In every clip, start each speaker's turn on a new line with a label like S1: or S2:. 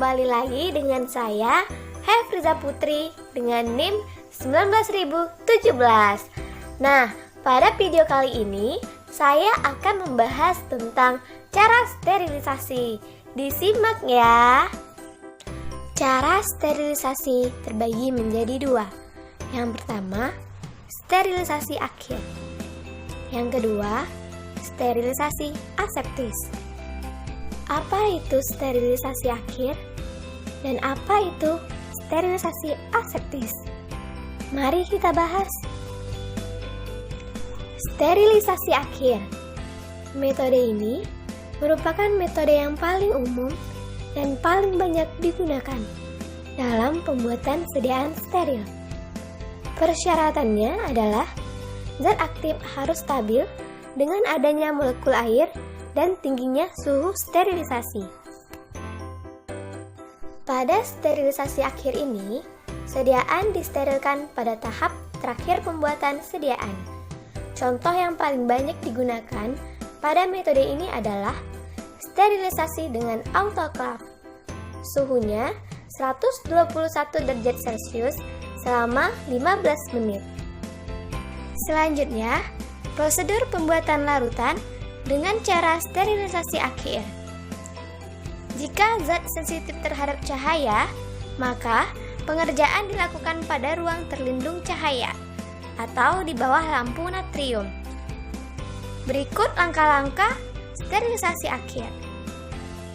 S1: Kembali lagi dengan saya, Hefriza Putri, dengan NIM 19017. Nah, pada video kali ini, saya akan membahas tentang cara sterilisasi. Disimak ya. Cara sterilisasi terbagi menjadi dua. Yang pertama, sterilisasi akhir. Yang kedua, sterilisasi aseptis. Apa itu sterilisasi akhir? Dan apa itu sterilisasi aseptis? Mari kita bahas. Sterilisasi akhir. Metode ini merupakan metode yang paling umum dan paling banyak digunakan dalam pembuatan sediaan steril. Persyaratannya adalah zat aktif harus stabil dengan adanya molekul air dan tingginya suhu sterilisasi. Pada sterilisasi akhir ini, sediaan disterilkan pada tahap terakhir pembuatan sediaan. Contoh yang paling banyak digunakan pada metode ini adalah sterilisasi dengan autoclave. Suhunya 121 derajat Celcius selama 15 menit. Selanjutnya, prosedur pembuatan larutan dengan cara sterilisasi akhir. Jika zat sensitif terhadap cahaya, maka pengerjaan dilakukan pada ruang terlindung cahaya atau di bawah lampu natrium. Berikut langkah-langkah sterilisasi akhir.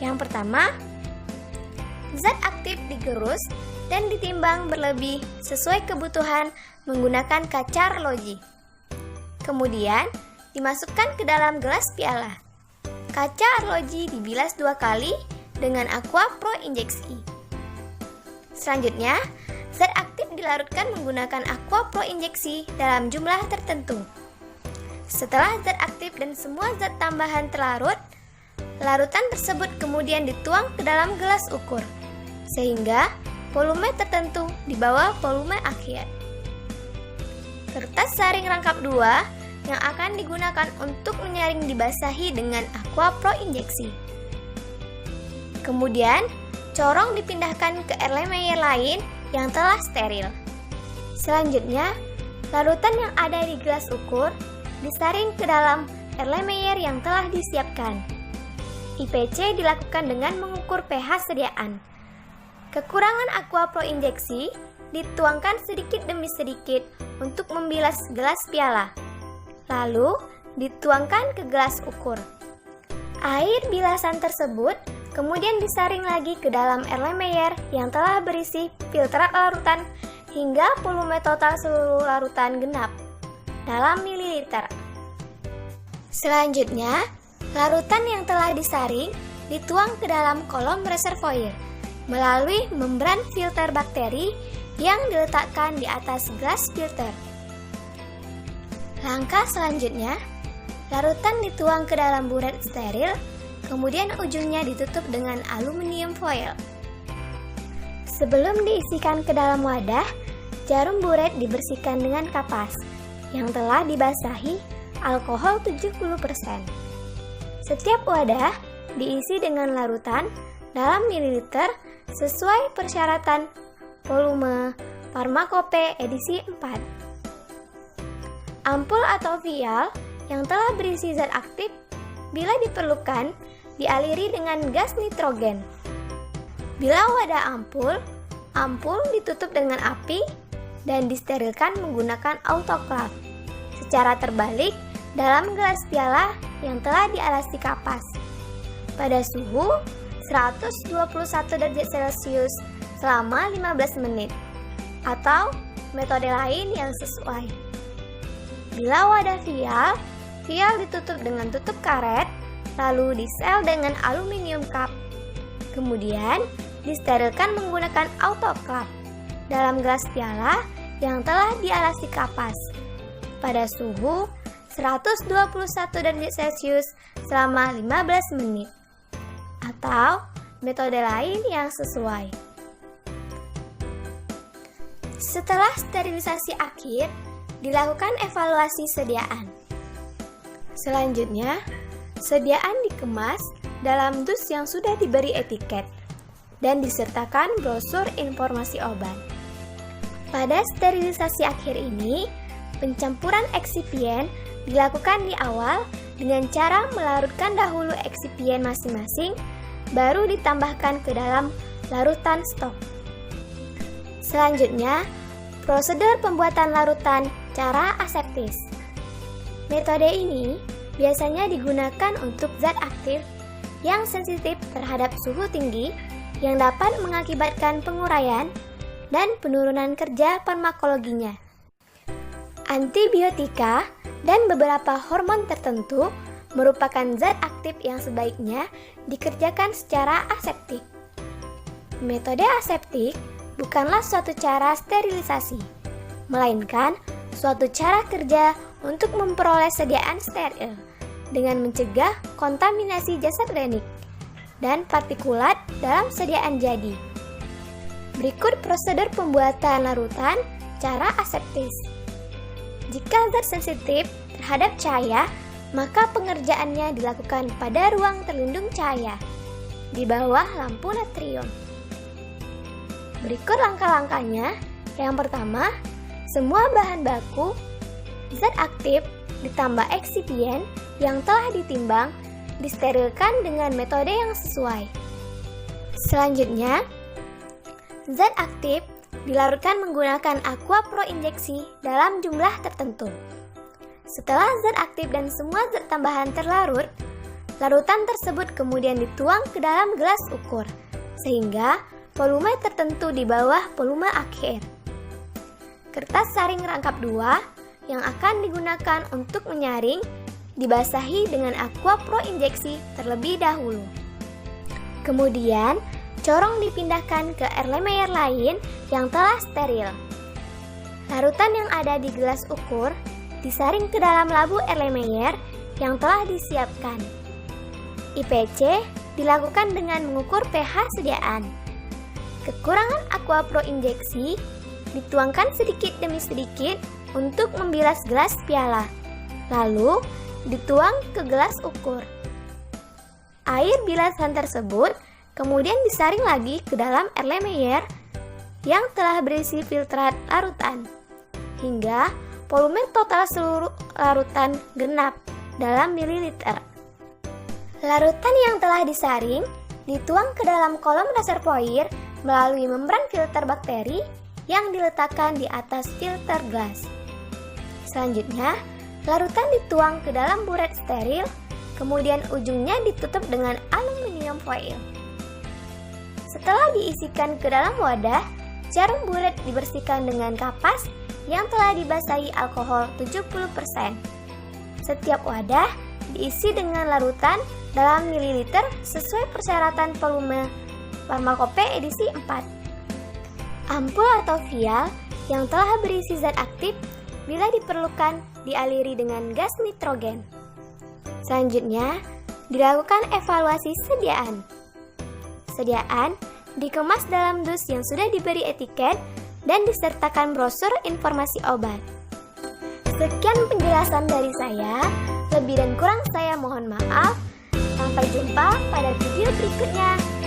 S1: Yang pertama, zat aktif digerus dan ditimbang berlebih sesuai kebutuhan menggunakan kaca arloji. Kemudian, dimasukkan ke dalam gelas piala. Kaca arloji dibilas 2 kali dengan aqua pro injeksi. Selanjutnya, zat aktif dilarutkan menggunakan aqua pro injeksi dalam jumlah tertentu. Setelah zat aktif dan semua zat tambahan terlarut, larutan tersebut kemudian dituang ke dalam gelas ukur, sehingga volume tertentu di bawah volume akhir. Kertas saring rangkap 2 yang akan digunakan untuk menyaring dibasahi dengan aqua pro injeksi. Kemudian, corong dipindahkan ke Erlenmeyer lain yang telah steril. Selanjutnya, larutan yang ada di gelas ukur disaring ke dalam Erlenmeyer yang telah disiapkan. IPC dilakukan dengan mengukur pH sediaan. Kekurangan aqua pro injeksi dituangkan sedikit demi sedikit untuk membilas gelas piala. Lalu, dituangkan ke gelas ukur. Air bilasan tersebut kemudian disaring lagi ke dalam Erlenmeyer yang telah berisi filtrat larutan hingga volume total seluruh larutan genap dalam mililiter. Selanjutnya, larutan yang telah disaring dituang ke dalam kolom reservoir melalui membran filter bakteri yang diletakkan di atas gelas filter. Langkah selanjutnya, larutan dituang ke dalam buret steril, kemudian ujungnya ditutup dengan aluminium foil. Sebelum diisikan ke dalam wadah, jarum buret dibersihkan dengan kapas yang telah dibasahi alkohol 70%. Setiap wadah diisi dengan larutan dalam mililiter sesuai persyaratan volume Pharmacope edisi 4. Ampul atau vial yang telah berisi zat aktif bila diperlukan dialiri dengan gas nitrogen. Bila wadah ampul ditutup dengan api dan disterilkan menggunakan autoclave secara terbalik dalam gelas piala yang telah dialasi kapas pada suhu 121 derajat Celcius selama 15 menit atau metode lain yang sesuai. Bila wadah vial ditutup dengan tutup karet, lalu disel dengan aluminium cup. Kemudian, disterilkan menggunakan autoclave dalam gelas piala yang telah dialasi kapas pada suhu 121 derajat Celcius selama 15 menit atau metode lain yang sesuai. Setelah sterilisasi akhir, dilakukan evaluasi sediaan. Selanjutnya, sediaan dikemas dalam dus yang sudah diberi etiket. dan disertakan brosur informasi obat. Pada sterilisasi akhir ini, pencampuran eksipien dilakukan di awal dengan cara melarutkan dahulu eksipien masing-masing, baru ditambahkan ke dalam larutan stok. Selanjutnya, prosedur pembuatan larutan cara aseptis. Metode ini biasanya digunakan untuk zat aktif yang sensitif terhadap suhu tinggi yang dapat mengakibatkan penguraian dan penurunan kerja farmakologinya. Antibiotika dan beberapa hormon tertentu merupakan zat aktif yang sebaiknya dikerjakan secara aseptik. Metode aseptik bukanlah suatu cara sterilisasi, melainkan suatu cara kerja untuk memperoleh sediaan steril dengan mencegah kontaminasi zat klinik dan partikulat dalam sediaan jadi. Berikut prosedur pembuatan larutan cara aseptis. Jika zat sensitif terhadap cahaya, maka pengerjaannya dilakukan pada ruang terlindung cahaya di bawah lampu natrium. Berikut langkah-langkahnya. Yang pertama, semua bahan baku, zat aktif ditambah eksipien yang telah ditimbang disterilkan dengan metode yang sesuai. Selanjutnya, zat aktif dilarutkan menggunakan aqua pro injeksi dalam jumlah tertentu. Setelah zat aktif dan semua zat tambahan terlarut, larutan tersebut kemudian dituang ke dalam gelas ukur, sehingga volume tertentu di bawah volume akhir. Kertas saring rangkap 2 yang akan digunakan untuk menyaring dibasahi dengan aqua pro injeksi terlebih dahulu. Kemudian, corong dipindahkan ke Erlenmeyer lain yang telah steril. Larutan yang ada di gelas ukur disaring ke dalam labu Erlenmeyer yang telah disiapkan. IPC dilakukan dengan mengukur pH sediaan. Kekurangan aqua pro injeksi dituangkan sedikit demi sedikit untuk membilas gelas piala, lalu dituang ke gelas ukur. Air bilasan tersebut kemudian disaring lagi ke dalam Erlenmeyer yang telah berisi filtrat larutan, hingga volume total seluruh larutan genap dalam mililiter. Larutan yang telah disaring dituang ke dalam kolom reservoir melalui membran filter bakteri yang diletakkan di atas filter gelas. Selanjutnya, larutan dituang ke dalam buret steril, kemudian ujungnya ditutup dengan aluminium foil. Setelah diisikan ke dalam wadah, jarum buret dibersihkan dengan kapas yang telah dibasahi alkohol 70%. Setiap wadah diisi dengan larutan dalam mililiter sesuai persyaratan volume Farmakope edisi 4. Ampul atau vial yang telah berisi zat aktif bila diperlukan dialiri dengan gas nitrogen. Selanjutnya, dilakukan evaluasi sediaan. Sediaan dikemas dalam dus yang sudah diberi etiket dan disertakan brosur informasi obat. Sekian penjelasan dari saya, lebih dan kurang saya mohon maaf. Sampai jumpa pada video berikutnya.